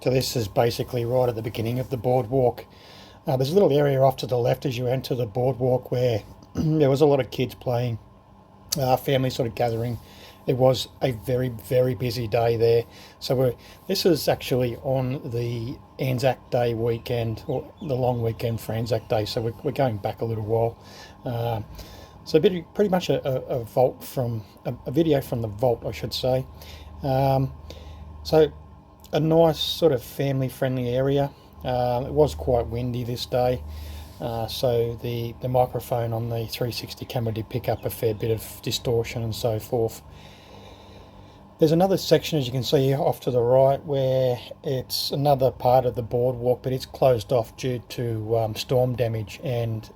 So this is basically right at the beginning of the boardwalk. There's a little area off to the left as you enter the boardwalk where there was a lot of kids playing, families sort of gathering. It was a very, very busy day there. So this is actually on the Anzac Day weekend, or the long weekend for Anzac Day. So we're going back a little while. So pretty much a vault from a video from the vault, I should say. So a nice sort of family-friendly area. It was quite windy this day, so the microphone on the 360 camera did pick up a fair bit of distortion and so forth. There's another section, as you can see off to the right, where it's another part of the boardwalk, but it's closed off due to storm damage and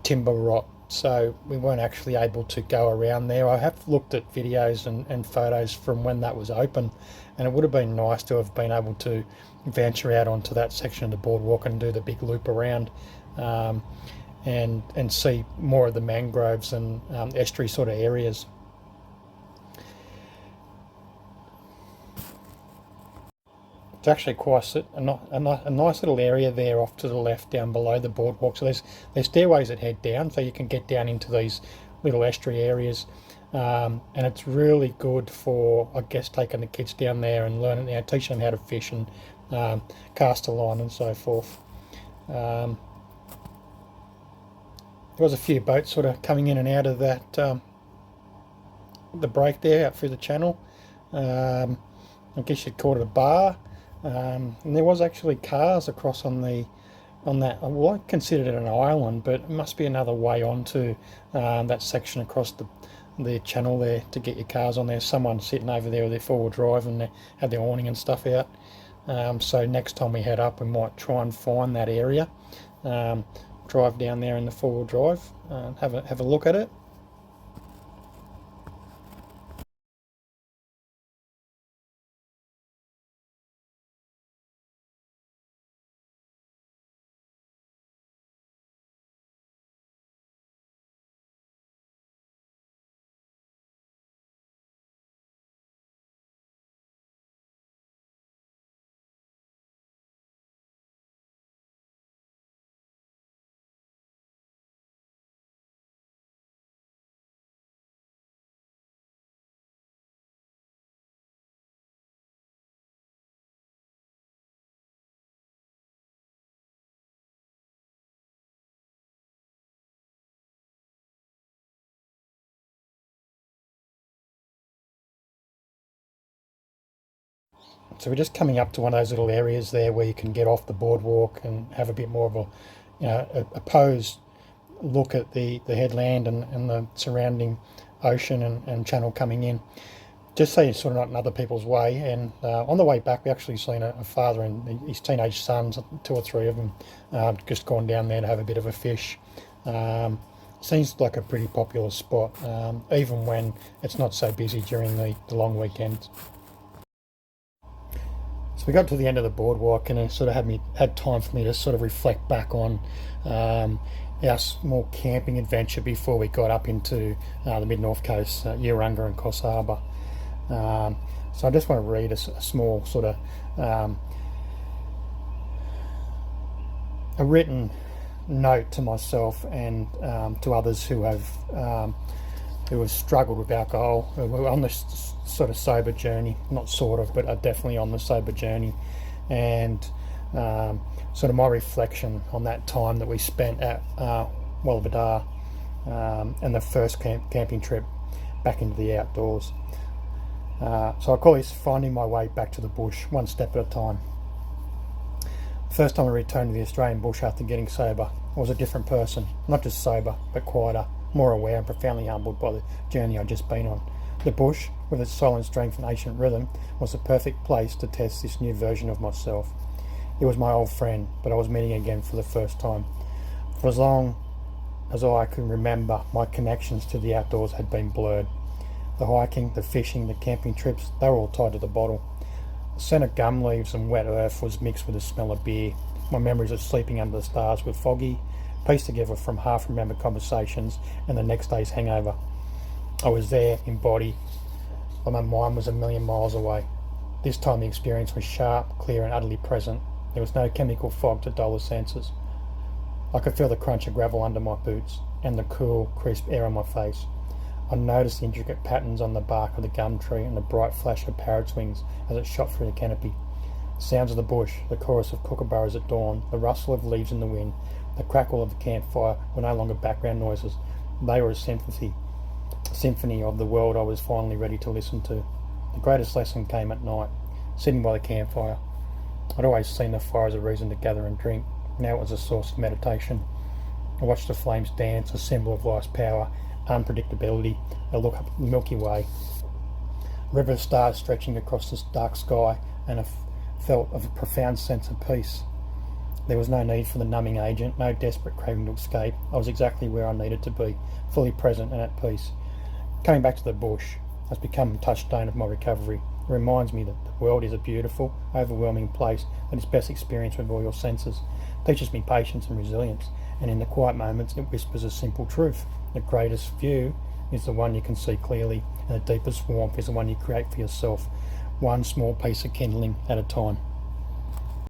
timber rot. So we weren't actually able to go around there. I have looked at videos and photos from when that was open, and it would have been nice to have been able to venture out onto that section of the boardwalk and do the big loop around, and see more of the mangroves and estuary sort of areas. It's actually quite a nice little area there off to the left down below the boardwalk. So there's stairways that head down, so you can get down into these little estuary areas, and it's really good for, I guess, taking the kids down there and learning, teaching them how to fish and cast a line and so forth. There was a few boats sort of coming in and out of that the break there out through the channel. I guess you'd call it a bar. And there was actually cars across on that. Well, I considered it an island, but it must be another way onto that section across the channel there to get your cars on there. Someone sitting over there with their four-wheel drive and they had their awning and stuff out. So next time we head up, we might try and find that area, drive down there in the four-wheel drive, have a look at it. So we're just coming up to one of those little areas there where you can get off the boardwalk and have a bit more of a posed look at the headland and the surrounding ocean and channel coming in. Just so you're sort of not in other people's way. And on the way back, we actually seen a father and his teenage sons, 2 or 3 of them, just gone down there to have a bit of a fish. Seems like a pretty popular spot, even when it's not so busy during the long weekends. So we got to the end of the boardwalk, and it sort of had time for me to sort of reflect back on our small camping adventure before we got up into the mid-north coast, Urunga and Coffs Harbour. So I just want to read a small sort of a written note to myself and to others who have struggled with alcohol, who are on this sort of sober journey, not sort of, but are definitely on the sober journey, and sort of my reflection on that time that we spent at Wallavadar, and the first camping trip back into the outdoors. So I call this finding my way back to the bush, one step at a time. First time I returned to the Australian bush after getting sober, I was a different person, not just sober, but quieter, more aware and profoundly humbled by the journey I'd just been on. The bush, with its silent strength and ancient rhythm, was the perfect place to test this new version of myself. It was my old friend, but I was meeting again for the first time. For as long as I can remember, my connections to the outdoors had been blurred. The hiking, the fishing, the camping trips, they were all tied to the bottle. The scent of gum leaves and wet earth was mixed with the smell of beer. My memories of sleeping under the stars were foggy, pieced together from half-remembered conversations and the next day's hangover. I was there in body, but my mind was a million miles away. This time the experience was sharp, clear and utterly present. There was no chemical fog to dull the senses. I could feel the crunch of gravel under my boots and the cool, crisp air on my face. I noticed the intricate patterns on the bark of the gum tree and the bright flash of parrot's wings as it shot through the canopy. The sounds of the bush, the chorus of kookaburras at dawn, the rustle of leaves in the wind, the crackle of the campfire were no longer background noises. They were a symphony of the world I was finally ready to listen to. The greatest lesson came at night, sitting by the campfire. I'd always seen the fire as a reason to gather and drink. Now it was a source of meditation. I watched the flames dance, a symbol of life's power, unpredictability. I look up the Milky Way, a river of stars stretching across this dark sky, and I felt of a profound sense of peace. There was no need for the numbing agent, no desperate craving to escape. I was exactly where I needed to be, fully present and at peace. Coming back to the bush has become a touchstone of my recovery. It reminds me that the world is a beautiful, overwhelming place that is best experienced with all your senses. It teaches me patience and resilience, and in the quiet moments it whispers a simple truth. The greatest view is the one you can see clearly, and the deepest warmth is the one you create for yourself, one small piece of kindling at a time.